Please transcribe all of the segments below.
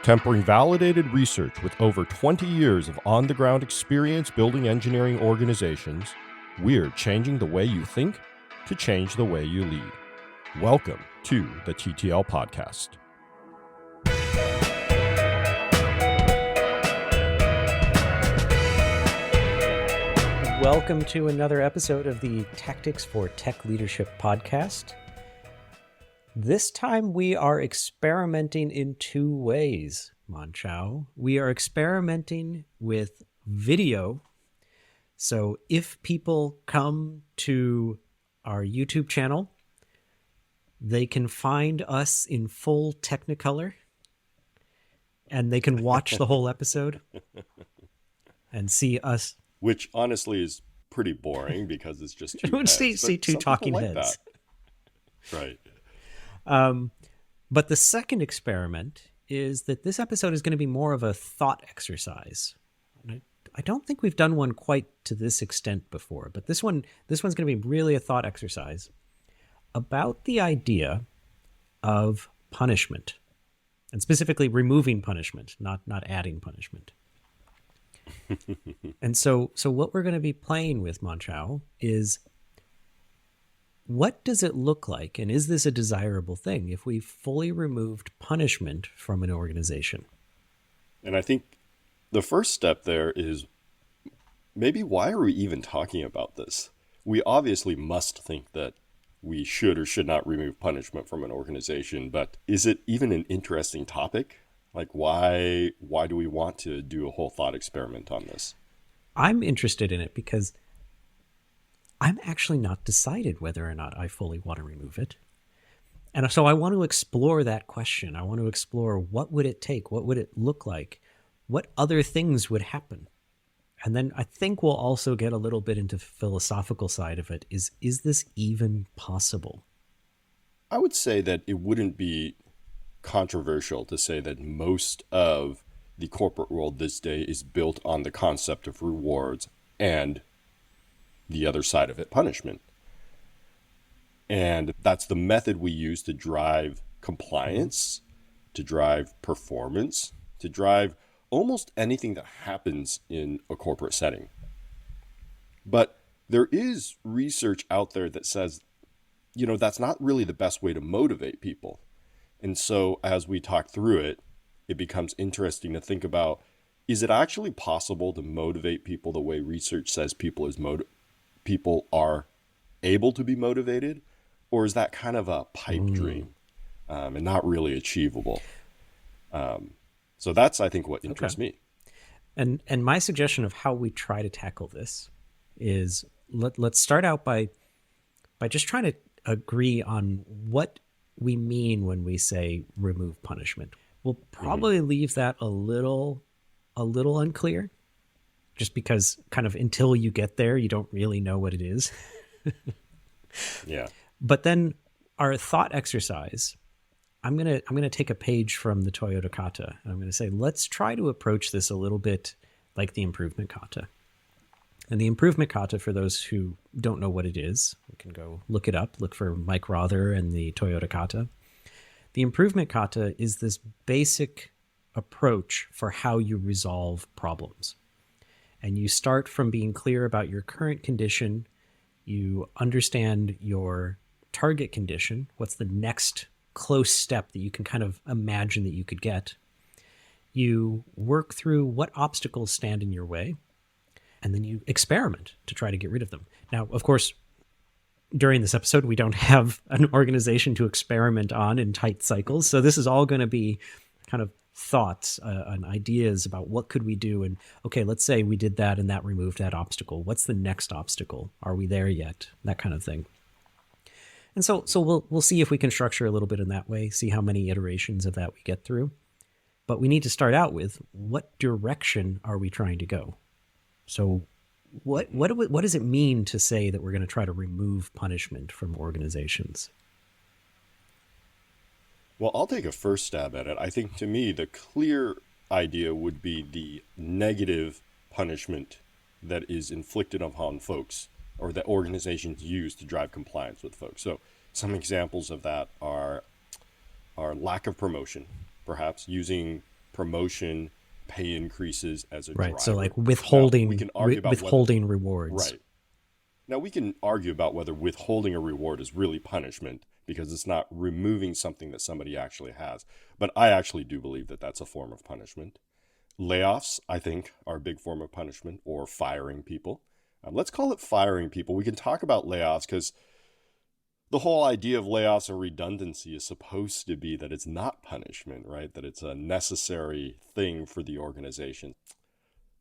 Tempering validated research with over 20 years of on-the-ground experience building engineering organizations, we're changing the way you think to change the way you lead. Welcome to the TTL Podcast. Welcome to another episode of the Tactics for Tech Leadership podcast. This time we are experimenting in two ways, Mon-Chaio. We are experimenting with video. So if people come to our YouTube channel, they can find us in full Technicolor and they can watch the whole episode and see us. Which honestly is pretty boring because it's just two heads. see two talking heads. Right. But the second experiment is that this episode is going to be more of a thought exercise. I don't think we've done one quite to this extent before, but this one's going to be really a thought exercise about the idea of punishment, and specifically removing punishment, not adding punishment. And so what we're going to be playing with, Mon-Chaio, is what does it look like, and is this a desirable thing if we fully removed punishment from an organization? And I think the first step there is maybe why are we even talking about this? We obviously must think that we should or should not remove punishment from an organization, but is it even an interesting topic? Like, why do we want to do a whole thought experiment on this? I'm interested in it because I'm actually not decided whether or not I fully want to remove it. And so I want to explore that question. I want to explore what would it take? What would it look like? What other things would happen? And then I think we'll also get a little bit into the philosophical side of it. Is this even possible? I would say that it wouldn't be controversial to say that most of the corporate world this day is built on the concept of rewards and the other side of it, punishment. And that's the method we use to drive compliance, to drive performance, to drive almost anything that happens in a corporate setting. But there is research out there that says, that's not really the best way to motivate people. And so as we talk through it, it becomes interesting to think about, is it actually possible to motivate people the way research says people are able to be motivated? Or is that kind of a pipe dream and not really achievable? So that's, I think, what interests me. And my suggestion of how we try to tackle this is let's start out by just trying to agree on what we mean when we say remove punishment. We'll probably leave that a little unclear, just because kind of until you get there, you don't really know what it is. Yeah. But then our thought exercise, I'm gonna take a page from the Toyota Kata, and I'm gonna say, let's try to approach this a little bit like the improvement kata. And the improvement kata, for those who don't know what it is, we can go look it up, look for Mike Rother and the Toyota Kata. The improvement kata is this basic approach for how you resolve problems. And you start from being clear about your current condition. You understand your target condition. What's the next close step that you can kind of imagine that you could get? You work through what obstacles stand in your way. And then you experiment to try to get rid of them. Now, of course, during this episode, we don't have an organization to experiment on in tight cycles. So this is all going to be kind of thoughts and ideas about what could we do. And okay, let's say we did that and that removed that obstacle. What's the next obstacle? Are we there yet? That kind of thing. And so we'll see if we can structure a little bit in that way, see how many iterations of that we get through. But we need to start out with, what direction are we trying to go? So what does it mean to say that we're going to try to remove punishment from organizations? Well, I'll take a first stab at it. I think, to me, the clear idea would be the negative punishment that is inflicted upon folks, or that organizations use to drive compliance with folks. So some examples of that are lack of promotion, perhaps using promotion, pay increases as a Right. driver. So like Now, we can argue about withholding rewards. right. Now, we can argue about whether withholding a reward is really punishment because it's not removing something that somebody actually has. But I actually do believe that that's a form of punishment. Layoffs, I think, are a big form of punishment, or firing people. Let's call it firing people. We can talk about layoffs because the whole idea of layoffs and redundancy is supposed to be that it's not punishment, right? That it's a necessary thing for the organization.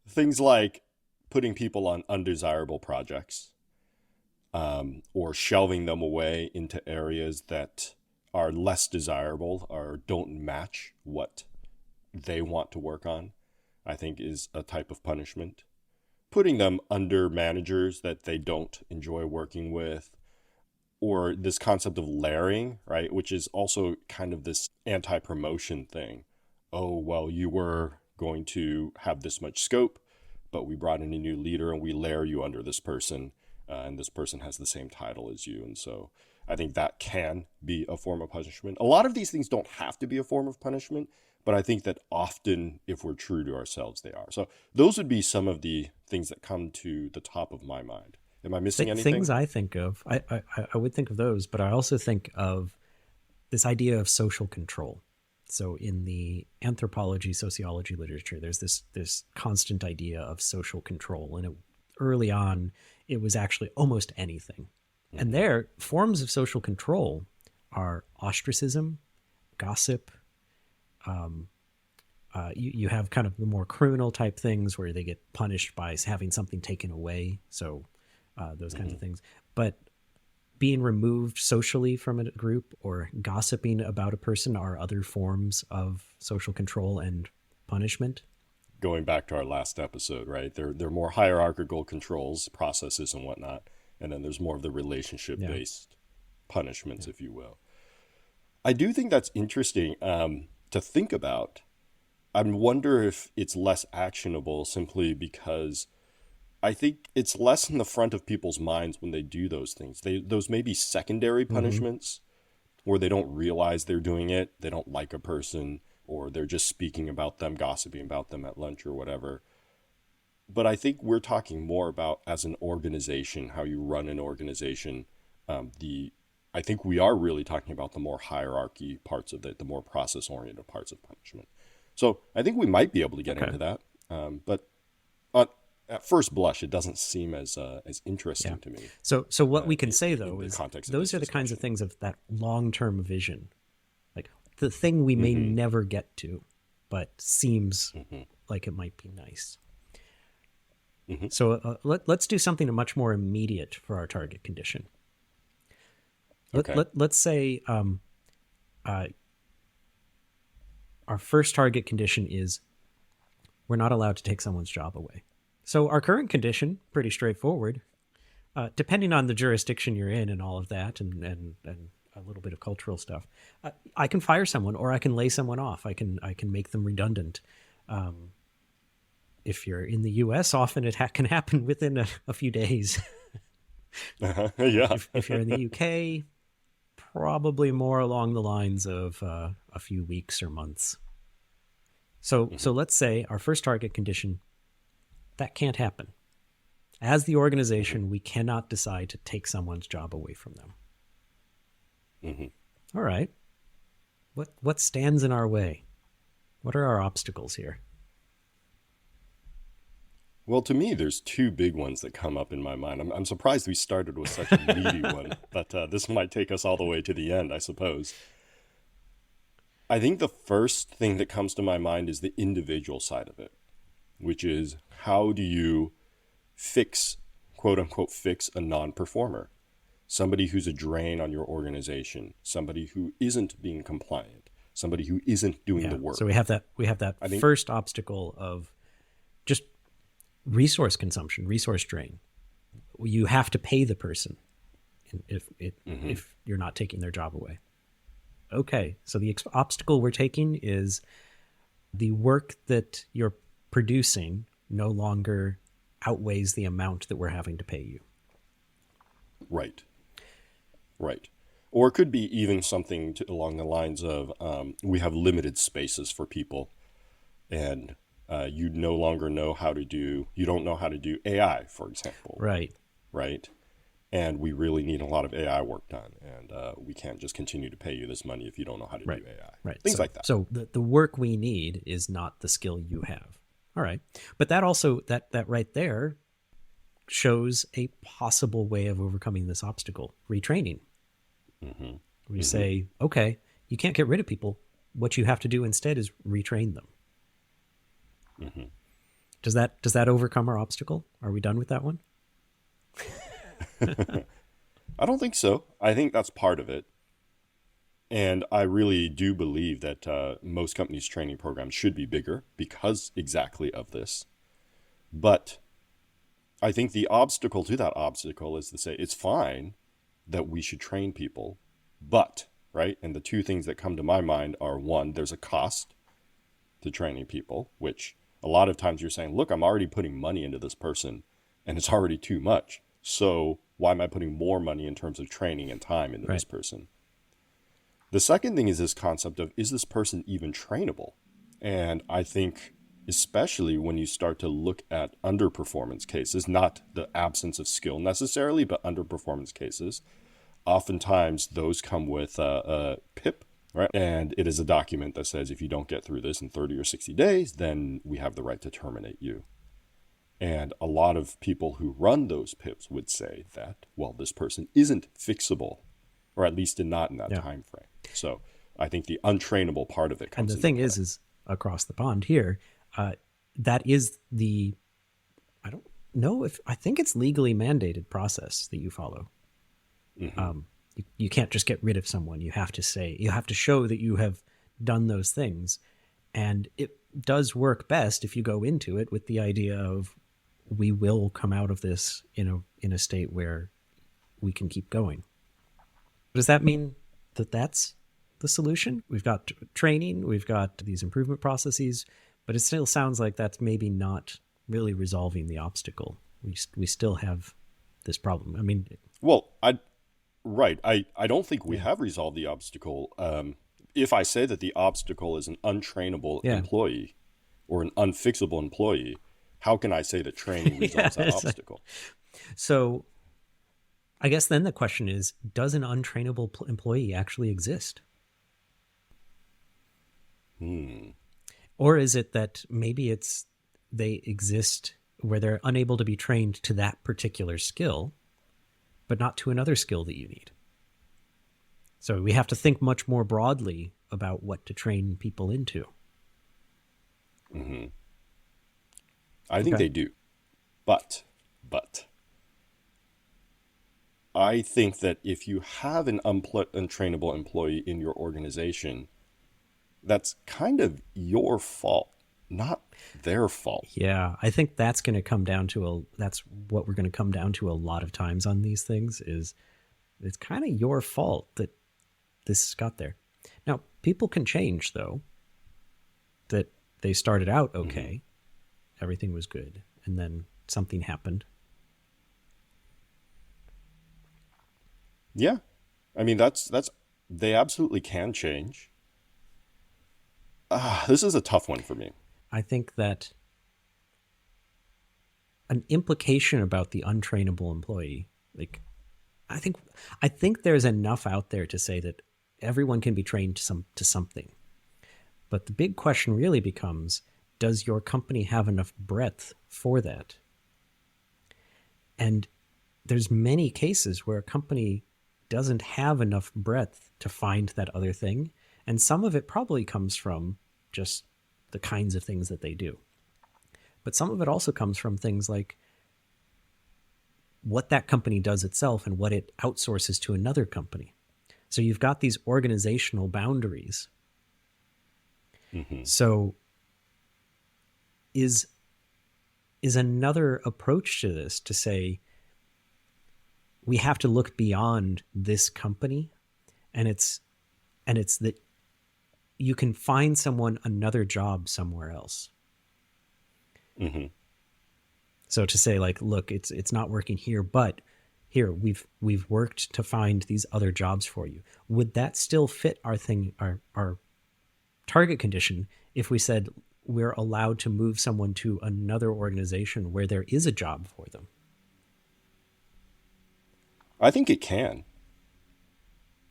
Things like putting people on undesirable projects, or shelving them away into areas that are less desirable or don't match what they want to work on, I think is a type of punishment. Putting them under managers that they don't enjoy working with, or this concept of layering, right, which is also kind of this anti-promotion thing. Oh, well, you were going to have this much scope, but we brought in a new leader and we layer you under this person, and this person has the same title as you. And so I think that can be a form of punishment. A lot of these things don't have to be a form of punishment, but I think that often, if we're true to ourselves, they are. So those would be some of the things that come to the top of my mind. Am I missing anything? Things I think of, I would think of those, but I also think of this idea of social control. So in the anthropology, sociology literature, there's this constant idea of social control. And early on, it was actually almost anything. Mm-hmm. And there, forms of social control are ostracism, gossip. You have kind of the more criminal type things where they get punished by having something taken away. So those kinds of things. But being removed socially from a group or gossiping about a person are other forms of social control and punishment. Going back to our last episode, right? They're more hierarchical controls, processes and whatnot. And then there's more of the relationship-based punishments, if you will. I do think that's interesting to think about. I wonder if it's less actionable simply because I think it's less in the front of people's minds when they do those things. Those may be secondary punishments where they don't realize they're doing it. They don't like a person, or they're just speaking about them, gossiping about them at lunch or whatever. But I think we're talking more about as an organization, how you run an organization. I think we are really talking about the more hierarchy parts of it, the more process-oriented parts of punishment. So I think we might be able to get into that. But at first blush, it doesn't seem as interesting to me. So what we can say, though, is those are the kinds of things of that long-term vision. Like the thing we may never get to, but seems like it might be nice. So let's do something much more immediate for our target condition. Let's say our first target condition is we're not allowed to take someone's job away. So our current condition, pretty straightforward. Depending on the jurisdiction you're in and all of that, and a little bit of cultural stuff, I can fire someone or I can lay someone off. I can make them redundant. If you're in the U.S., often it can happen within a few days. Yeah. If you're in the U.K., probably more along the lines of a few weeks or months. So let's say our first target condition, that can't happen. As the organization, we cannot decide to take someone's job away from them. All right. What stands in our way? What are our obstacles here? Well, to me, there's two big ones that come up in my mind. I'm surprised we started with such a meaty one, but this might take us all the way to the end, I suppose. I think the first thing that comes to my mind is the individual side of it, which is how do you fix, quote unquote, fix a non-performer? Somebody who's a drain on your organization, somebody who isn't being compliant, somebody who isn't doing the work. So we have that first obstacle of just resource consumption, resource drain. You have to pay the person if you're not taking their job away. Okay, so the obstacle we're taking is the work that you're producing no longer outweighs the amount that we're having to pay you. Right. Or it could be even something along the lines of we have limited spaces for people. and you no longer know how to do, you don't know how to do AI, for example. Right. Right. And we really need a lot of AI work done. And we can't just continue to pay you this money if you don't know how to Right. do AI. Right. Things like that. So the work we need is not the skill you have. All right. But that also, that right there shows a possible way of overcoming this obstacle, retraining. Mm-hmm. We say, okay, you can't get rid of people. What you have to do instead is retrain them. Mm-hmm. Does that overcome our obstacle? Are we done with that one? I don't think so. I think that's part of it. And I really do believe that most companies' training programs should be bigger because exactly of this. But I think the obstacle to that obstacle is to say it's fine that we should train people, but, right? And the two things that come to my mind are, one, there's a cost to training people, which a lot of times you're saying, look, I'm already putting money into this person and it's already too much. So why am I putting more money in terms of training and time into this person? The second thing is this concept of, is this person even trainable? And I think especially when you start to look at underperformance cases, not the absence of skill necessarily, but underperformance cases, oftentimes those come with a PIP, right? And it is a document that says if you don't get through this in 30 or 60 days, then we have the right to terminate you. And a lot of people who run those PIPs would say that, well, this person isn't fixable, or at least not in that time frame. So I think the untrainable part of it comes. And the thing is across the pond here, that is the, I don't know if, I think it's legally mandated process that you follow. Mm-hmm. You can't just get rid of someone. You have to show that you have done those things. And it does work best if you go into it with the idea of, we will come out of this in a state where we can keep going. Does that mean that that's the solution? We've got training, we've got these improvement processes, but it still sounds like that's maybe not really resolving the obstacle. We still have this problem. I mean, well, I don't think we have resolved the obstacle. If I say that the obstacle is an untrainable employee or an unfixable employee, how can I say that training resolves that obstacle? So I guess then the question is, does an untrainable employee actually exist? Or is it that maybe they exist where they're unable to be trained to that particular skill, but not to another skill that you need? So we have to think much more broadly about what to train people into. Mm-hmm. I think they do. But I think that if you have an untrainable employee in your organization, that's kind of your fault, not their fault. Yeah, I think that's going to come down to that's what we're going to come down to a lot of times on these things is it's kind of your fault that this got there. Now, people can change though, that they started out okay. Everything was good. And then something happened. Yeah. I mean, they absolutely can change. This is a tough one for me. I think that an implication about the untrainable employee, like, I think there's enough out there to say that everyone can be trained to something. But the big question really becomes, does your company have enough breadth for that? And there's many cases where a company doesn't have enough breadth to find that other thing. And some of it probably comes from just the kinds of things that they do. But some of it also comes from things like what that company does itself and what it outsources to another company. So you've got these organizational boundaries. So is another approach to this to say we have to look beyond this company, and it's that you can find someone another job somewhere else. So to say like, look, it's not working here, but here we've worked to find these other jobs for you. Would that still fit our target condition if we said, we're allowed to move someone to another organization where there is a job for them? I think it can.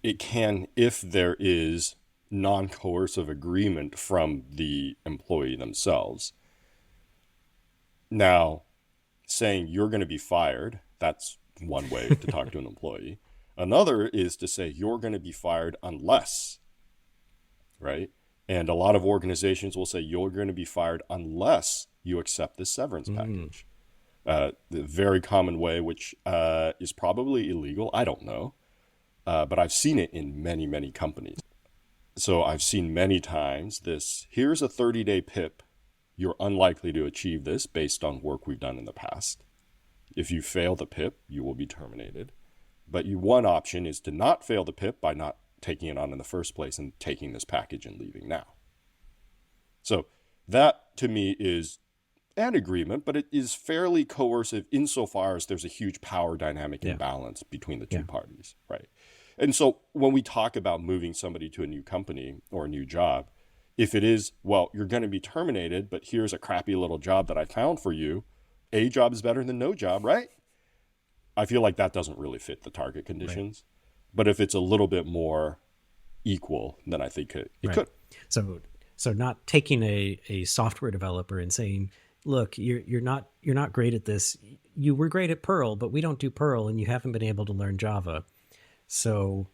It can if there is non-coercive agreement from the employee themselves. Now, saying you're going to be fired, that's one way to talk to an employee. Another is to say you're going to be fired unless, right? And a lot of organizations will say you're going to be fired unless you accept this severance package. The very common way, which is probably illegal, I don't know, but I've seen it in many, many companies. So I've seen many times this, here's a 30-day PIP. You're unlikely to achieve this based on work we've done in the past. If you fail the PIP, you will be terminated. But one option is to not fail the PIP by not taking it on in the first place and taking this package and leaving now. So that to me is an agreement, but it is fairly coercive insofar as there's a huge power dynamic imbalance between the two parties, right? And so when we talk about moving somebody to a new company or a new job, if it is, well, you're going to be terminated, but here's a crappy little job that I found for you, a job is better than no job, right? I feel like that doesn't really fit the target conditions. Right. But if it's a little bit more equal, then I think it could. So not taking a software developer and saying, look, you're not great at this. You were great at Perl, but we don't do Perl, and you haven't been able to learn Java. So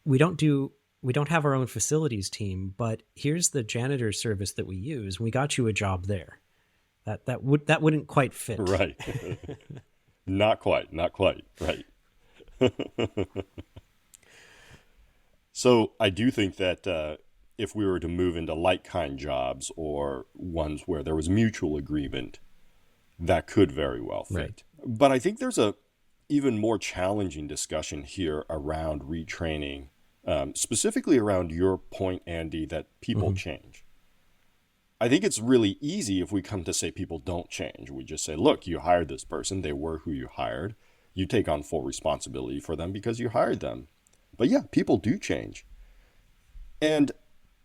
we don't have our own facilities team, but here's the janitor service that we use. We got you a job there. That wouldn't quite fit. Right. Not quite. Right. So I do think that if we were to move into like-kind jobs or ones where there was mutual agreement, that could very well fit. Right. But I think there's a even more challenging discussion here around retraining, specifically around your point, Andy, that people change. I think it's really easy if we come to say people don't change. We just say, look, you hired this person. They were who you hired. You take on full responsibility for them because you hired them. But yeah, people do change. And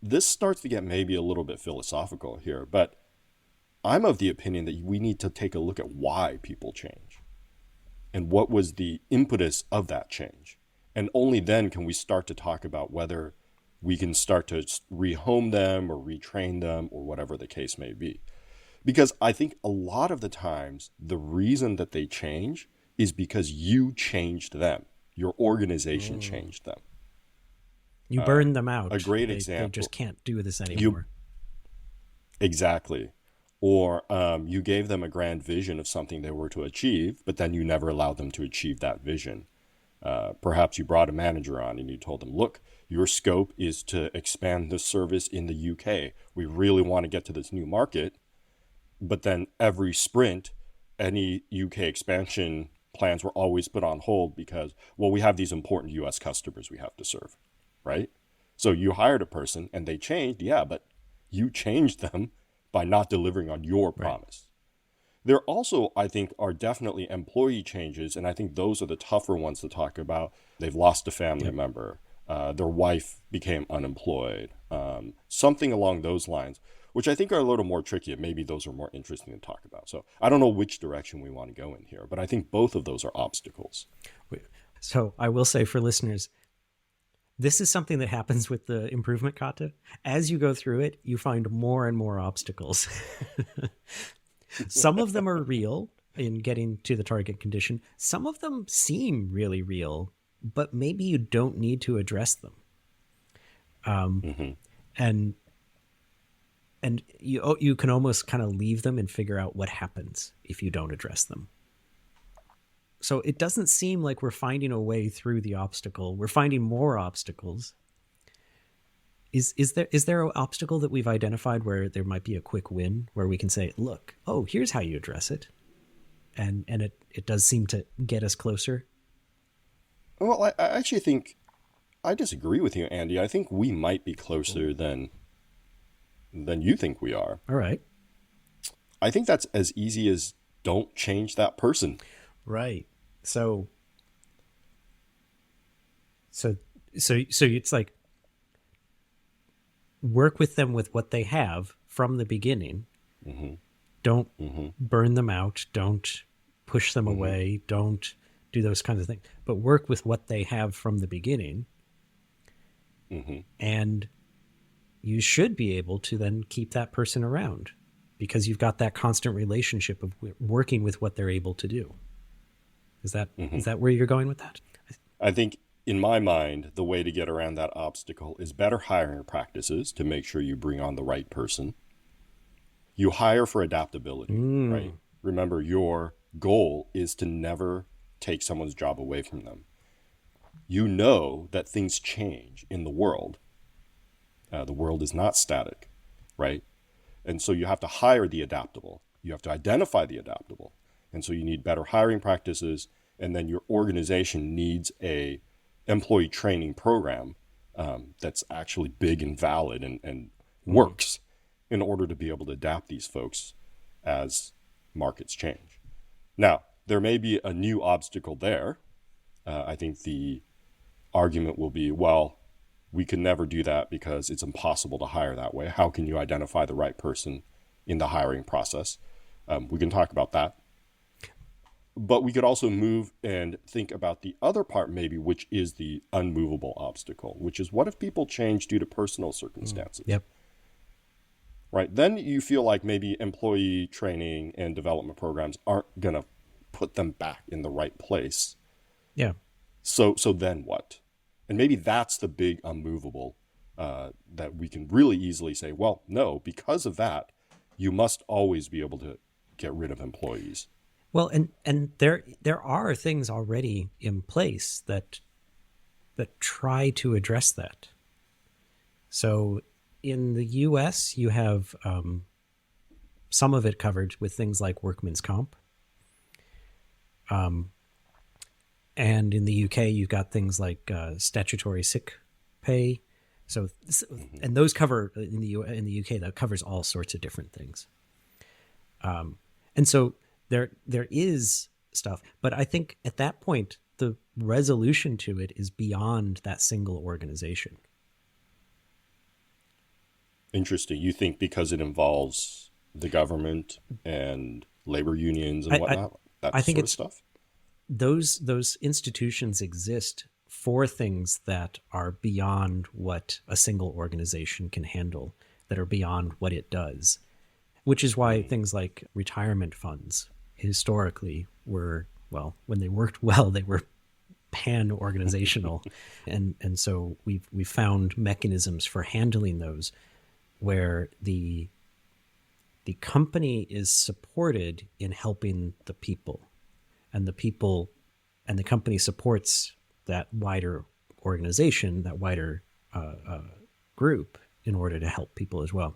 this starts to get maybe a little bit philosophical here, but I'm of the opinion that we need to take a look at why people change and what was the impetus of that change. And only then can we start to talk about whether we can start to rehome them or retrain them or whatever the case may be. Because I think a lot of the times the reason that they change is because you changed them. Your organization changed them. You burned them out. A great example. They just can't do this anymore. Exactly. Or you gave them a grand vision of something they were to achieve, but then you never allowed them to achieve that vision. Perhaps you brought a manager on and you told them, look, your scope is to expand the service in the UK. We really want to get to this new market. But then every sprint, any UK expansion plans were always put on hold because, well, we have these important US customers we have to serve, right? So you hired a person and they changed, yeah, but you changed them by not delivering on your promise. Right. There also, I think, are definitely employee changes, and I think those are the tougher ones to talk about. They've lost a family member. Their wife became unemployed. Something along those lines, which I think are a little more tricky, and maybe those are more interesting to talk about. So I don't know which direction we want to go in here, but I think both of those are obstacles. So I will say for listeners, this is something that happens with the improvement kata. As you go through it, you find more and more obstacles. Some of them are real in getting to the target condition. Some of them seem really real, but maybe you don't need to address them. And you can almost kind of leave them and figure out what happens if you don't address them. So it doesn't seem like we're finding a way through the obstacle. We're finding more obstacles. Is there an obstacle that we've identified where there might be a quick win where we can say, look, oh, here's how you address it. And it does seem to get us closer. Well, I actually think I disagree with you, Andy. I think we might be closer than you think we are. All right. I think that's as easy as don't change that person. Right. So it's like work with them with what they have from the beginning. Mm-hmm. Don't Mm-hmm. burn them out. Don't push them Mm-hmm. away. Don't do those kinds of things. But work with what they have from the beginning. Mm-hmm. And you should be able to then keep that person around because you've got that constant relationship of working with what they're able to do. Is Mm-hmm. that where you're going with that? I think in my mind, the way to get around that obstacle is better hiring practices to make sure you bring on the right person. You hire for adaptability, right? Remember, your goal is to never take someone's job away from them. You know that things change in the world. The world is not static, right? And so you have to hire the adaptable. You have to identify the adaptable. And so you need better hiring practices. And then your organization needs a employee training program that's actually big and valid and works in order to be able to adapt these folks as markets change. Now, there may be a new obstacle there. I think the argument will be, well, we can never do that because it's impossible to hire that way. How can you identify the right person in the hiring process? We can talk about that. But we could also move and think about the other part maybe, which is the unmovable obstacle, which is what if people change due to personal circumstances? Yep. Right? Then you feel like maybe employee training and development programs aren't going to put them back in the right place. Yeah. So then what? And maybe that's the big unmovable that we can really easily say, well, no, because of that, you must always be able to get rid of employees. Well, and there are things already in place that try to address that. So in the U.S., you have some of it covered with things like workman's comp. And in the UK, you've got things like statutory sick pay. So, and those cover in the UK, that covers all sorts of different things. And so there is stuff, but I think at that point, the resolution to it is beyond that single organization. Interesting. You think because it involves the government and labor unions and whatnot, that I think sort of stuff? Those institutions exist for things that are beyond what a single organization can handle, that are beyond what it does, which is why things like retirement funds historically were, well, when they worked well, they were pan-organizational. and so we've found mechanisms for handling those where the company is supported in helping the people, and the company supports that wider organization, that wider group, in order to help people as well.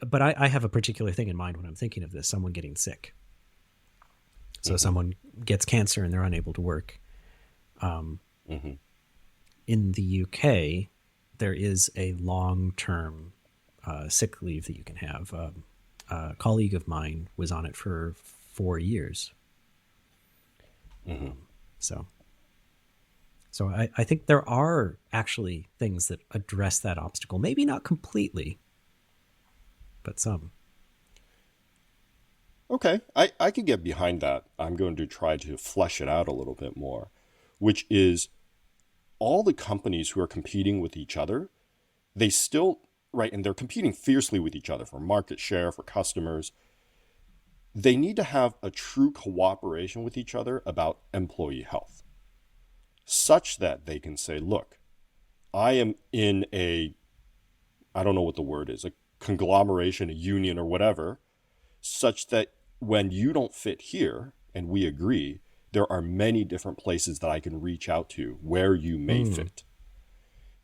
But I have a particular thing in mind when I'm thinking of this: someone getting sick. So someone gets cancer and they're unable to work. In the UK, there is a long-term sick leave that you can have. A colleague of mine was on it for 4 years. So I think there are actually things that address that obstacle. Maybe not completely, but some. Okay, I could get behind that. I'm going to try to flesh it out a little bit more, which is all the companies who are competing with each other, they still, right, and they're competing fiercely with each other for market share, for customers. They need to have a true cooperation with each other about employee health, such that they can say, look, I am in I don't know what the word is, a conglomeration, a union or whatever, such that when you don't fit here and we agree, there are many different places that I can reach out to where you may fit.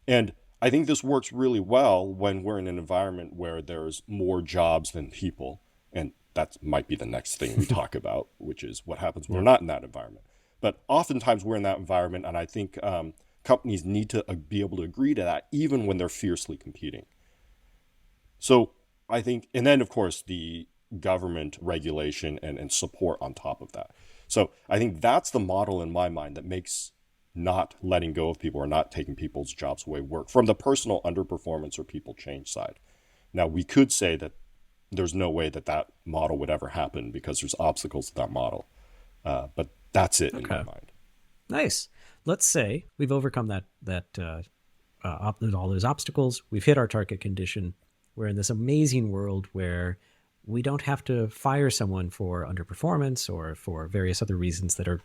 And I think this works really well when we're in an environment where there's more jobs than people. And that might be the next thing we talk about, which is what happens when we're not in that environment. But oftentimes we're in that environment, and I think companies need to be able to agree to that even when they're fiercely competing. So I think, and then of course the government regulation and support on top of that. So I think that's the model in my mind that makes not letting go of people or not taking people's jobs away work from the personal underperformance or people change side. Now, we could say that there's no way that that model would ever happen because there's obstacles to that model. But that's it in my mind. Nice. Let's say we've overcome all those obstacles. We've hit our target condition. We're in this amazing world where we don't have to fire someone for underperformance or for various other reasons that are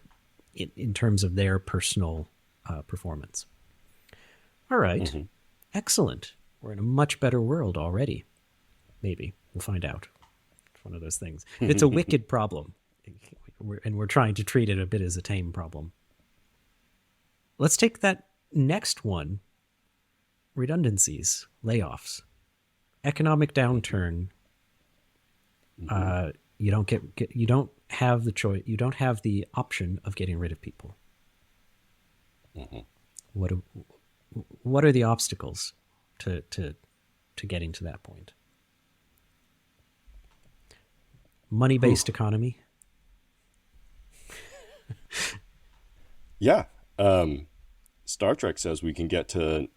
in terms of their personal performance. All right. Mm-hmm. Excellent. We're in a much better world already. Maybe. We'll find out. It's one of those things. It's a wicked problem. And we're trying to treat it a bit as a tame problem. Let's take that next one. Redundancies, layoffs, economic downturn. You don't have the choice. You don't have the option of getting rid of people. Mm-hmm. What are the obstacles to getting to that point? Money-based economy. Yeah. Star Trek says we can get to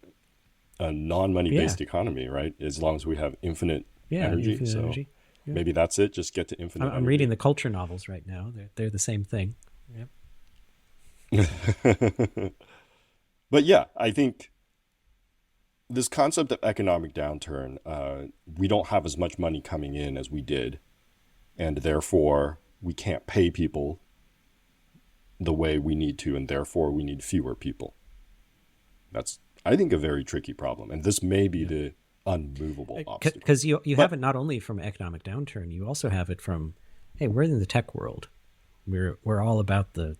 a non-money-based economy, right? As long as we have infinite energy. Infinite energy. Yeah. Maybe that's it. Just get to infinite I'm reading the culture novels right now. They're the same thing. Yep. But yeah, I think this concept of economic downturn, we don't have as much money coming in as we did. And therefore, we can't pay people the way we need to, and therefore we need fewer people. That's, I think, a very tricky problem. And this may be the unmovable obstacle. Because you have it not only from economic downturn, you also have it from, hey, we're in the tech world. We're all about the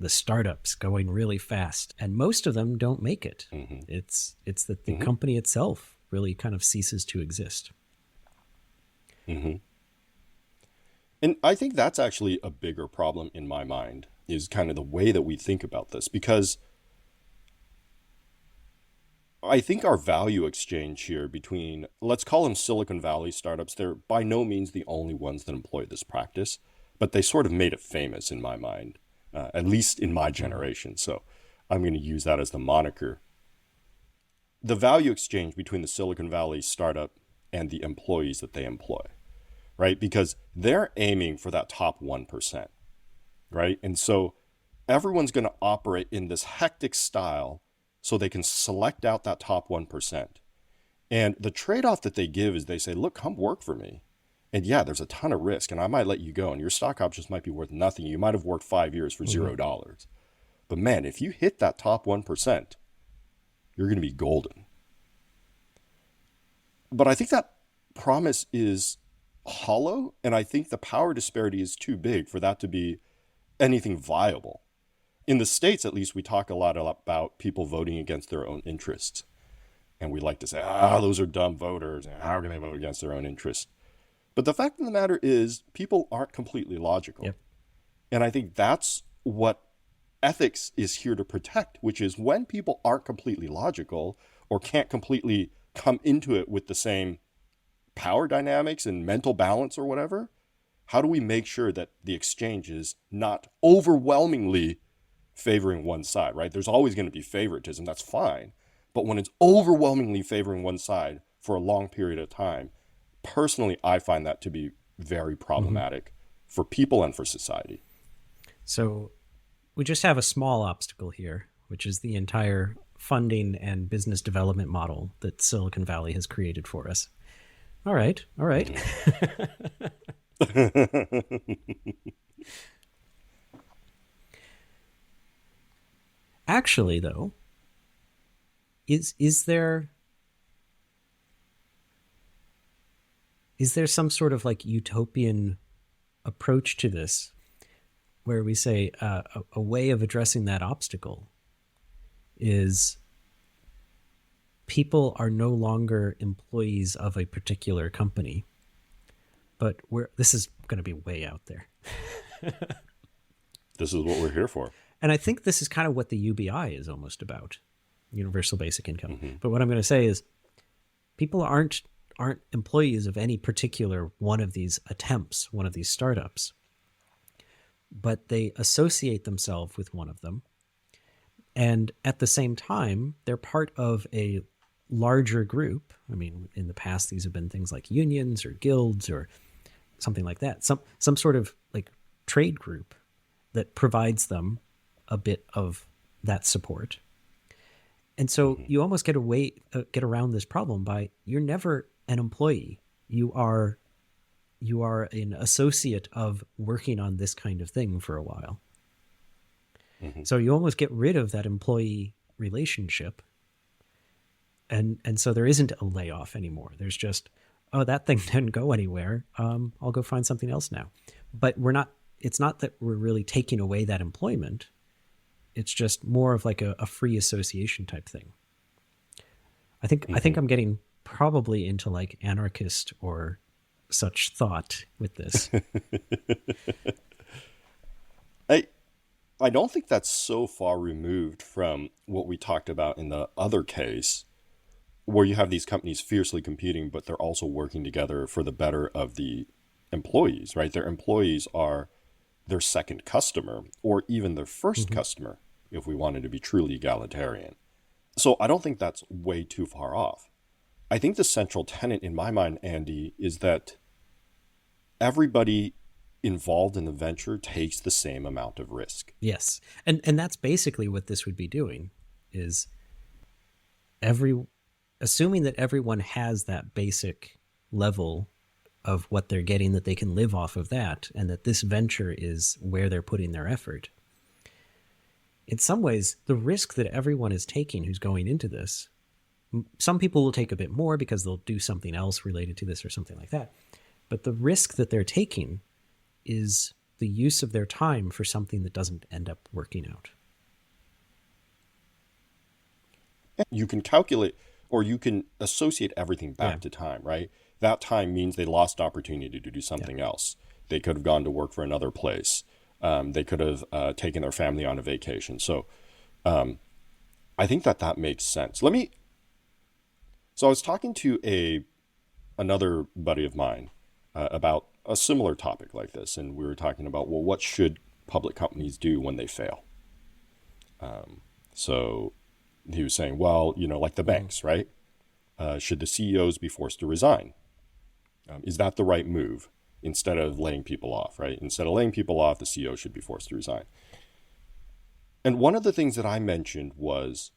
startups going really fast, and most of them don't make it. Mm-hmm. It's that the company itself really kind of ceases to exist. Mm-hmm. And I think that's actually a bigger problem in my mind, is kind of the way that we think about this, because I think our value exchange here between, let's call them Silicon Valley startups, they're by no means the only ones that employ this practice, but they sort of made it famous in my mind, at least in my generation. So I'm going to use that as the moniker. The value exchange between the Silicon Valley startup and the employees that they employ, right? Because they're aiming for that top 1%, right? And so everyone's going to operate in this hectic style so they can select out that top 1%. And the trade-off that they give is they say, look, come work for me. And yeah, there's a ton of risk, and I might let you go, and your stock options might be worth nothing. You might have worked 5 years for $0. But man, if you hit that top 1%, you're going to be golden. But I think that promise is hollow, and I think the power disparity is too big for that to be anything viable. In the States, at least, we talk a lot about people voting against their own interests. And we like to say, those are dumb voters. How can they vote against their own interests? But the fact of the matter is, people aren't completely logical. Yep. And I think that's what ethics is here to protect, which is when people aren't completely logical or can't completely come into it with the same power dynamics and mental balance or whatever, how do we make sure that the exchange is not overwhelmingly favoring one side, right? There's always going to be favoritism, that's fine. But when it's overwhelmingly favoring one side for a long period of time, personally, I find that to be very problematic for people and for society. So we just have a small obstacle here, which is the entire funding and business development model that Silicon Valley has created for us. All right. Actually, though, is there some sort of like utopian approach to this where we say a way of addressing that obstacle is people are no longer employees of a particular company, but this is going to be way out there. This is what we're here for. And I think this is kind of what the UBI is almost about, universal basic income. Mm-hmm. But what I'm going to say is people aren't employees of any particular one of these attempts, one of these startups, but they associate themselves with one of them. And at the same time, they're part of a larger group. I mean, in the past, these have been things like unions or guilds or something like that. Some sort of like trade group that provides them a bit of that support. And so you almost get around this problem by you're never an employee. You are an associate of working on this kind of thing for a while. Mm-hmm. So you almost get rid of that employee relationship. And so there isn't a layoff anymore. There's just, oh, that thing didn't go anywhere. I'll go find something else now. But it's not that we're really taking away that employment. It's just more of like a free association type thing. I think I'm getting probably into like anarchist or such thought with this. I don't think that's so far removed from what we talked about in the other case, where you have these companies fiercely competing, but they're also working together for the better of the employees, right? Their employees are their second customer or even their first customer, if we wanted to be truly egalitarian. So I don't think that's way too far off. I think the central tenet in my mind, Andy, is that everybody involved in the venture takes the same amount of risk. Yes. And that's basically what this would be doing, is assuming that everyone has that basic level of what they're getting, that they can live off of that, and that this venture is where they're putting their effort. In some ways, the risk that everyone is taking who's going into this, some people will take a bit more because they'll do something else related to this or something like that. But the risk that they're taking is the use of their time for something that doesn't end up working out. You can calculate, or you can associate everything back to time, right? That time means they lost opportunity to do something else. They could have gone to work for another place. They could have taken their family on a vacation. So I think that makes sense. So I was talking to another buddy of mine about a similar topic like this. And we were talking about, well, what should public companies do when they fail? So he was saying, well, like the banks, right? Should the CEOs be forced to resign? Is that the right move instead of laying people off, right? Instead of laying people off, the CEO should be forced to resign. And one of the things that I mentioned was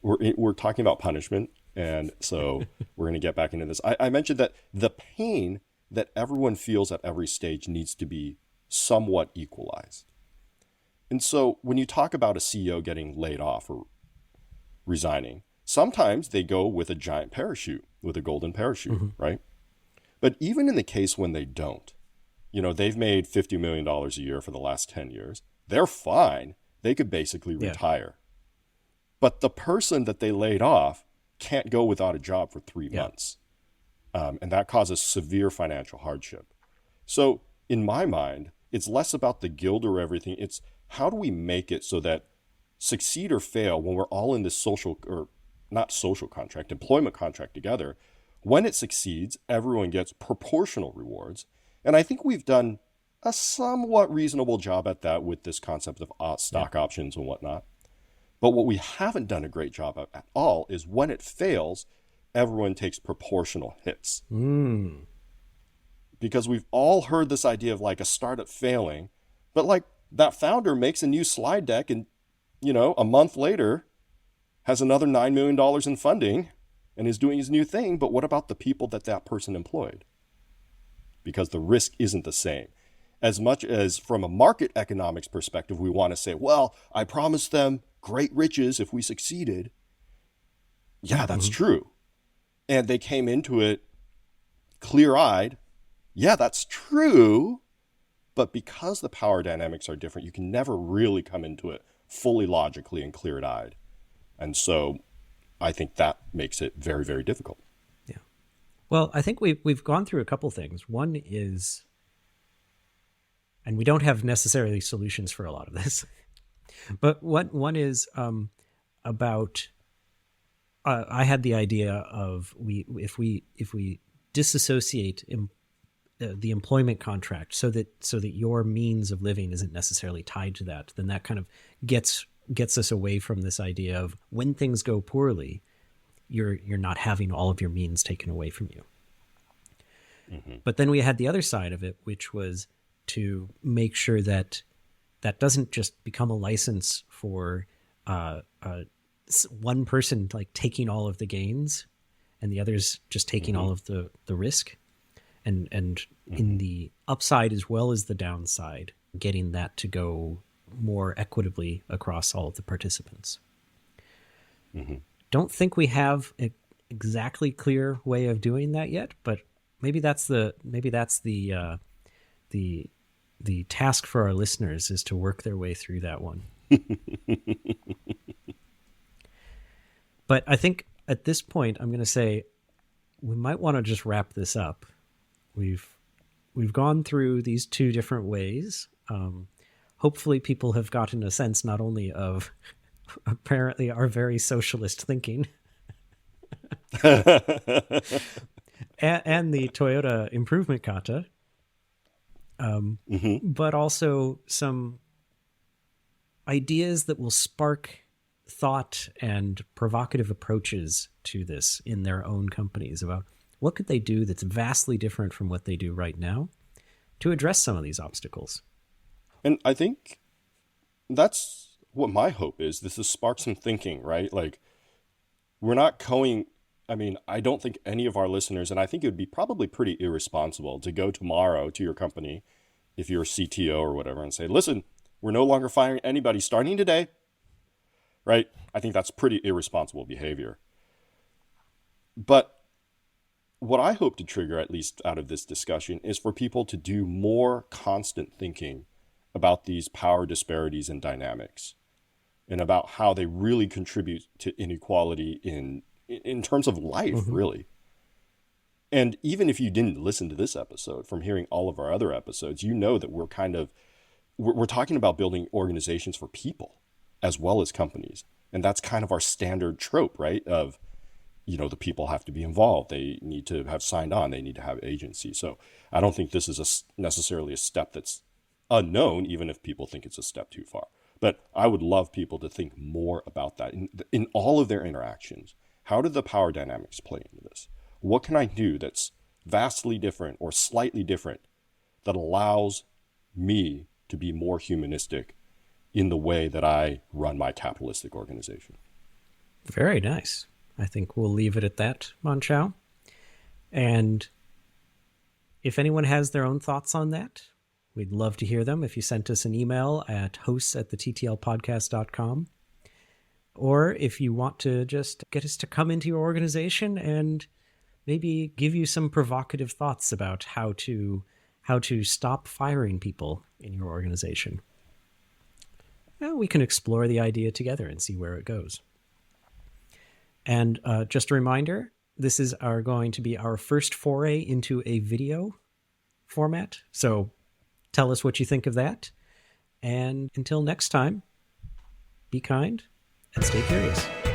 we're talking about punishment. And so we're going to get back into this. I mentioned that the pain that everyone feels at every stage needs to be somewhat equalized. And so when you talk about a CEO getting laid off or resigning, sometimes they go with a giant parachute, with a golden parachute, right? But even in the case when they don't, they've made $50 million a year for the last 10 years. They're fine. They could basically retire. But the person that they laid off can't go without a job for 3 months. And that causes severe financial hardship. So in my mind, it's less about the guild or everything. It's how do we make it so that succeed or fail when we're all in this employment contract together. When it succeeds, everyone gets proportional rewards. And I think we've done a somewhat reasonable job at that with this concept of stock options and whatnot. But what we haven't done a great job at all is when it fails, everyone takes proportional hits. Because we've all heard this idea of like a startup failing, but like that founder makes a new slide deck and, a month later has another $9 million in funding and is doing his new thing. But what about the people that person employed? Because the risk isn't the same. As much as from a market economics perspective, we want to say, well, I promised them great riches if we succeeded. Yeah, that's true. And they came into it clear-eyed. Yeah, that's true. But because the power dynamics are different, you can never really come into it fully logically and clear-eyed. And so I think that makes it very, very difficult. Yeah. Well, I think we've gone through a couple things. One is, and we don't have necessarily solutions for a lot of this, but one is about. I had the idea of if we disassociate the employment contract, so that your means of living isn't necessarily tied to that, then that kind of gets us away from this idea of when things go poorly, you're not having all of your means taken away from you. Mm-hmm. But then we had the other side of it, which was to make sure that that doesn't just become a license for one person like taking all of the gains and the others just taking all of the risk, and in the upside as well as the downside, getting that to go more equitably across all of the participants. Don't think we have an exactly clear way of doing that yet, but maybe that's the task for our listeners, is to work their way through that one. But I think at this point, I'm going to say we might want to just wrap this up. We've gone through these two different ways. Hopefully people have gotten a sense not only of apparently our very socialist thinking and the Toyota improvement kata, but also some ideas that will spark thought and provocative approaches to this in their own companies about what could they do that's vastly different from what they do right now to address some of these obstacles. And I think that's what my hope is. This is spark some thinking, right? Like, we're not going, I mean, I don't think any of our listeners, and I think it would be probably pretty irresponsible to go tomorrow to your company, if you're a CTO or whatever, and say, listen, we're no longer firing anybody starting today. Right? I think that's pretty irresponsible behavior. But what I hope to trigger, at least out of this discussion, is for people to do more constant thinking about these power disparities and dynamics, and about how they really contribute to inequality in terms of life, really. And even if you didn't listen to this episode, from hearing all of our other episodes, you know that we're talking about building organizations for people as well as companies. And that's kind of our standard trope, right? Of, the people have to be involved. They need to have signed on. They need to have agency. So I don't think this is necessarily a step that's unknown, even if people think it's a step too far. But I would love people to think more about that in all of their interactions. How do the power dynamics play into this? What can I do that's vastly different or slightly different that allows me to be more humanistic in the way that I run my capitalistic organization? Very nice. I think we'll leave it at that, Mon-Chaio. And if anyone has their own thoughts on that, we'd love to hear them. If you sent us an email at hosts@theTTLpodcast.com, or if you want to just get us to come into your organization and maybe give you some provocative thoughts about how to stop firing people in your organization. Well, we can explore the idea together and see where it goes. And just a reminder, this is going to be our first foray into a video format. So tell us what you think of that. And until next time, be kind and stay curious.